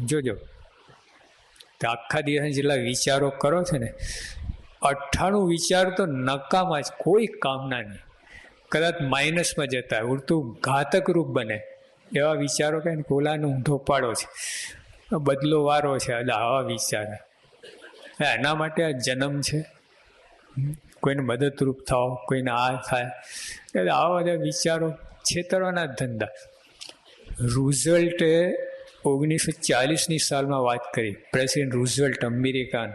જોજો તો આખા દિવસ જેટલા વિચારો કરો છો ને, 98 વિચાર તો નકામાં જ, કોઈ કામના નહીં, કદાચ માઇનસમાં જતા ઉડતું ઘાતક રૂપ બને એવા વિચારો કહે ને, કોલાનો ઊંધો પાડો છે, બદલો વારો છે, આવા વિચાર. એના માટે આ જન્મ છે. કોઈને મદદરૂપ થાવ, કોઈને આ થાય, એટલે આવા બધા વિચારો છેતરવાના ધંધા. રૂઝવેલ્ટે 1940ની સાલમાં વાત કરી. પ્રેસિડેન્ટ રૂઝવેલ્ટ અમેરિકન,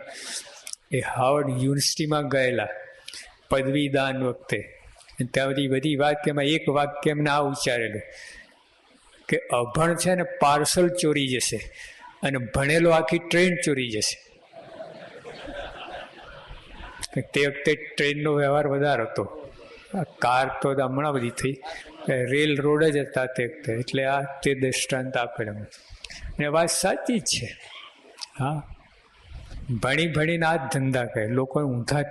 એ હાર્વર્ડ યુનિવર્સિટીમાં ગયેલા પદવીદાન વખતે. ત્યાં બધી વાત કે એમાં એક વાક્ય એમને આ ઉચ્ચારેલું કે અભણ છે ને પાર્સલ ચોરી જશે અને ભણેલો આખી ટ્રેન ચોરી જશે. તે વખતે ટ્રેનનો વ્યવહાર વધારે હતો, કાર તો હમણાં બધી થઈ, રેલ રોડ જ હતા તે વખતે. એટલે આ તે દ્રષ્ટાંત આપેલું અને વાત સાચી જ છે. હા, ભણીને આ જ ધંધા કરે, લોકોને ઊંધા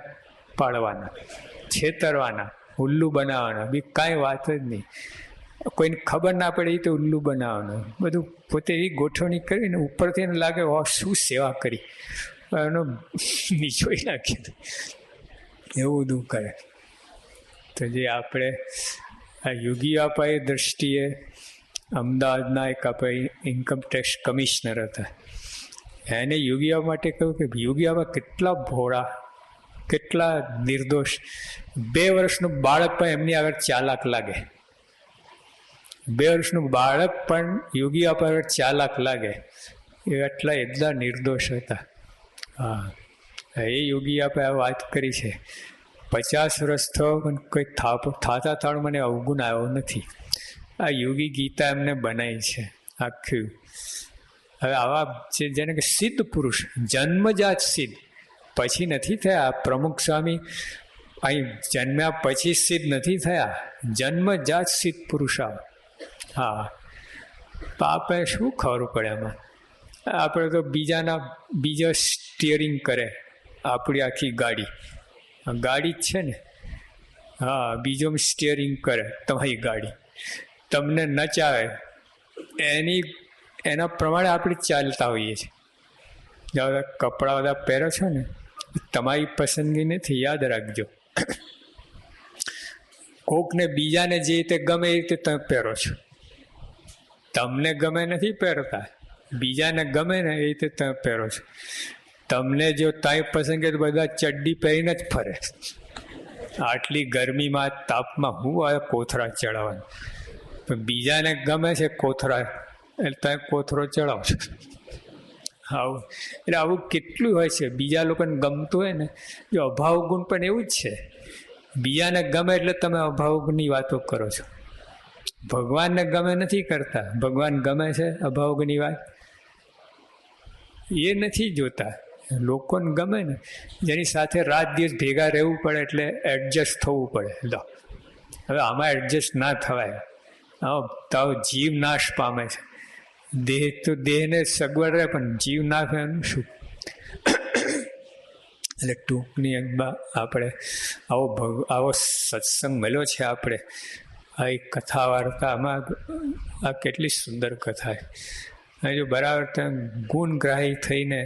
પાડવાના, છેતરવાના, ઉલ્લુ બનાવવાના, બી કાંઈ વાત જ નહીં. કોઈને ખબર ના પડે એ તો ઉલ્લુ બનાવવાનું, બધું પોતે એવી ગોઠવણી કરીને ઉપરથી એને લાગે શું સેવા કરી, એનો નીચોઈ નાખી, એવું બધું કરે. તો જે આપણે આ યોગી આપાએ દ્રષ્ટિએ અમદાવાદના એક આપણે ઇન્કમટેક્સ કમિશનર હતા, એને યોગી આપા માટે કહ્યું કે યોગી આપા કેટલા ભોળા, કેટલા નિર્દોષ. 2 વર્ષનું બાળક પણ એમની આગળ ચાલાક લાગે. 2 વર્ષનું બાળક પણ યોગી આપા આગળ ચાલાક લાગે, એ એટલા નિર્દોષ હતા. હા, એ યોગી આપણે આ વાત કરી છે. 50 વર્ષ થયો પણ કોઈ થાતા મને અવગુણ આવ્યો નથી. આ યોગી ગીતા એમને બનાવી છે આખું. હવે આવા છે જેને કે સિદ્ધ પુરુષ, જન્મજાત સિદ્ધ, પછી નથી થયા. પ્રમુખ સ્વામી અહીં જન્મ્યા પછી સિદ્ધ નથી થયા, જન્મજાત સિદ્ધ પુરુષ આવ. હા, તો આપણે શું ખબર પડે એમાં? આપણે તો બીજા સ્ટિયરિંગ કરે આપણી આખી ગાડી જ છે ને. હા, બીજો સ્ટિયરિંગ કરે તમારી ગાડી, તમને નચાવે, એના પ્રમાણે આપણે ચાલતા હોઈએ છીએ. જ્યાં બધા કપડાં બધા પહેરો છો ને, તમારી પસંદગી નથી, યાદ રાખજો. કોકને બીજાને જે રીતે ગમે એ રીતે તમે પહેરો છો. તમને ગમે નથી પહેરતા, બીજાને ગમે ને એ રીતે તમે પહેરો છો. તમને જો તાઈ પસંદ કે બધા ચડ્ડી પહેરીને જ ફરે. આટલી ગરમીમાં, તાપમાં હું આ કોથરા ચડાવવાનું? પણ બીજાને ગમે છે કોથરા, એટલે તમે કોથરો ચડાવો છો. આવું એટલે આવું કેટલું હોય છે. બીજા લોકોને ગમતું હોય ને, જો અભાવ ગુણ પણ એવું જ છે. બીજાને ગમે એટલે તમે અભાવ ગુણની વાતો કરો છો. ભગવાનને ગમે નથી કરતા, ભગવાન ગમે છે અભાવ ગુણની વાત એ નથી જોતા. લોકોને ગમે ને, જેની સાથે રાત દિવસ ભેગા રહેવું પડે એટલે એડજસ્ટ થવું પડે. લો, હવે આમાં એડજસ્ટ ના થવાય. તો જીવ નાશ પામે છે. દેહ તો દેહને સગવડ રહે, પણ જીવ નાશ એનું શું? એટલે ટૂંકની અંદર આપણે આવો સત્સંગ મળ્યો છે. આપણે આ એક કથા વાર્તામાં આ કેટલી સુંદર કથા છે. જો બરાબર તમે ગુણગ્રાહી થઈને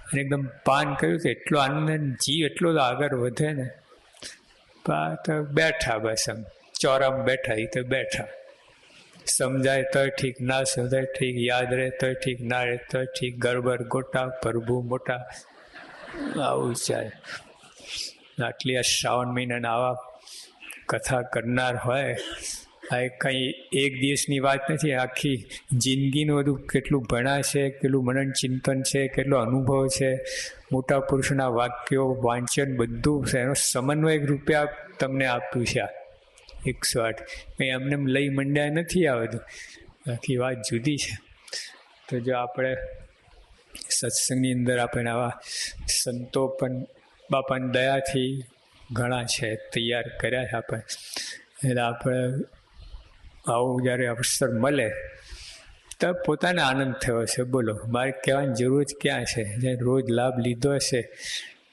અને એકદમ પાન કર્યું તો એટલો આનંદ, જીવ એટલો આગળ વધે ને. તો બેઠા, બસ આમ ચોરામાં બેઠા, એ તો બેઠા. સમજાય તો ઠીક, ના સમજાય ઠીક, યાદ રહે તો ઠીક, ના રહે તો ઠીક, ગરબર ગોટા પ્રભુ મોટા, આવું ચાલે. આટલી આ શ્રાવણ મહિનાના આવા કથા કરનાર હોય, આ કંઈ એક દિવસની વાત નથી. આખી જિંદગીનું બધું કેટલું ભણા છે, કેટલું મનન ચિંતન છે, કેટલો અનુભવ છે, મોટા પુરુષના વાક્યો વાંચન બધું છે, એનો સમન્વય રૂપે તમને આપ્યું છે. 108 કંઈ એમને લઈ મંડ્યા નથી. આ બધું આખી વાત જુદી છે. તો જો આપણે સત્સંગની અંદર આપણે આવા સંતો પણ બાપાની દયાથી ઘણા છે તૈયાર કર્યા છે આપણે. એટલે આપણે આવું જ્યારે અવસર મળે તો પોતાને આનંદ થયો છે. બોલો, મારે કહેવાની જરૂર જ ક્યાં છે? જે રોજ લાભ લીધો હશે,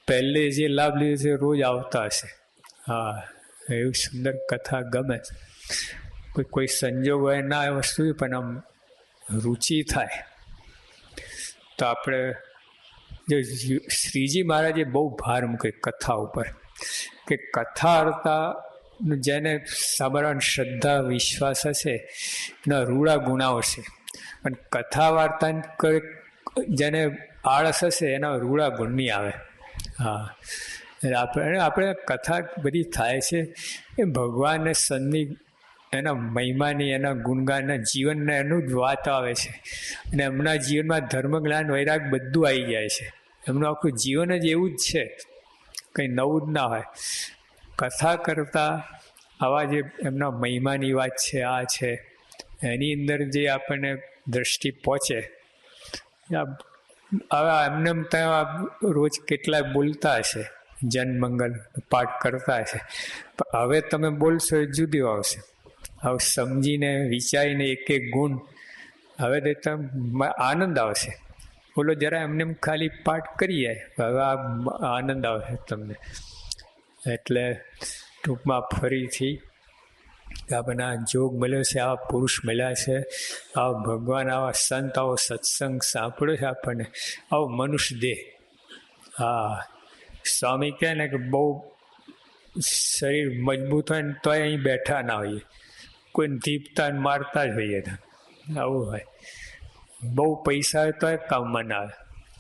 પહેલે જે લાભ લીધો છે રોજ આવતા હશે. હા, એવું સુંદર કથા ગમે. કોઈ સંજોગ હોય ના એ વસ્તુ, પણ આમ રુચિ થાય. તો આપણે જો શ્રીજી મહારાજે બહુ ભાર મૂકે કથા ઉપર, કે કથા વાર્તા જેને સાંભળવાની શ્રદ્ધા વિશ્વાસ હશે એના રૂડા ગુણાઓ છે, અને કથા વાર્તા જેને આળસ હશે એના રૂડા ગુણ નહીં આવે. હા, આપણે કથા બધી થાય છે એ ભગવાનને સન્ની એના મહિમાની, એના ગુણગાનના જીવનના એનું જ વાત આવે છે. અને એમના જીવનમાં ધર્મ, જ્ઞાન, વૈરાગ બધું આવી જાય છે. એમનું આખું જીવન જ એવું જ છે, કંઈ નવું જ ના હોય. કથા કરતાં આવા જે એમના મહિમાની વાત છે, આ છે, એની અંદર જે આપણને દ્રષ્ટિ પહોંચે. હવે એમને ત્યાં રોજ કેટલાય બોલતા હશે, જનમંગલ પાઠ કરતા હશે, પણ હવે તમે બોલશો એ જુદી આવશે. હવે સમજીને વિચારીને એક એક ગુણ, હવે તો તમે આનંદ આવશે. બોલો જરા એમને ખાલી પાઠ કરીએ, હવે આ આનંદ આવશે તમને. એટલે ટૂંકમાં ફરીથી આપણને આ જોગ મળ્યો છે, આવા પુરુષ મળ્યા છે, આવા ભગવાન, આવા સંત, આવો સત્સંગ સાંભળ્યો છે આપણને, આવો મનુષ્ય દેહ. હા, સ્વામી કહે ને કે બહુ શરીર મજબૂત હોય ને તોય અહીં બેઠા ના હોઈએ, કોઈને ધીપતા મારતા જ હોઈએ. આવું હોય. બહુ પૈસા હોય તોય કામમાં ના આવે.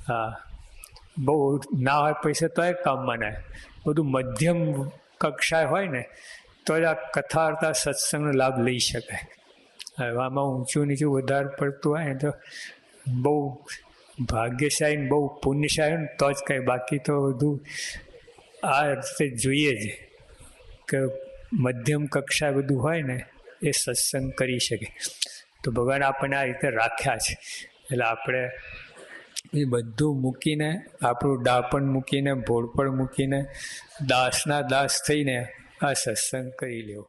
હા, બહુ ના હોય પૈસા તોય કામમાં ના આવે. બધું મધ્યમ કક્ષાએ હોય ને તો જ આ કથા વાર્તા સત્સંગનો લાભ લઈ શકાય. હવે આમાં ઊંચું નીચું વધારે પડતું હોય ને તો બહુ ભાગ્યશાળી, બહુ પુણ્યશાળી ને તો જ કંઈ, બાકી તો બધું આ રીતે જોઈએ જ કે મધ્યમ કક્ષાએ બધું હોય ને એ સત્સંગ કરી શકે. તો ભગવાન આપણને આ રીતે રાખ્યા છે. એટલે આપણે એ બધું મૂકીને, આપણું ડાપણ મૂકીને, ભોળપણ મૂકીને, દાસના દાસ થઈને આ સત્સંગ કરી લેવો.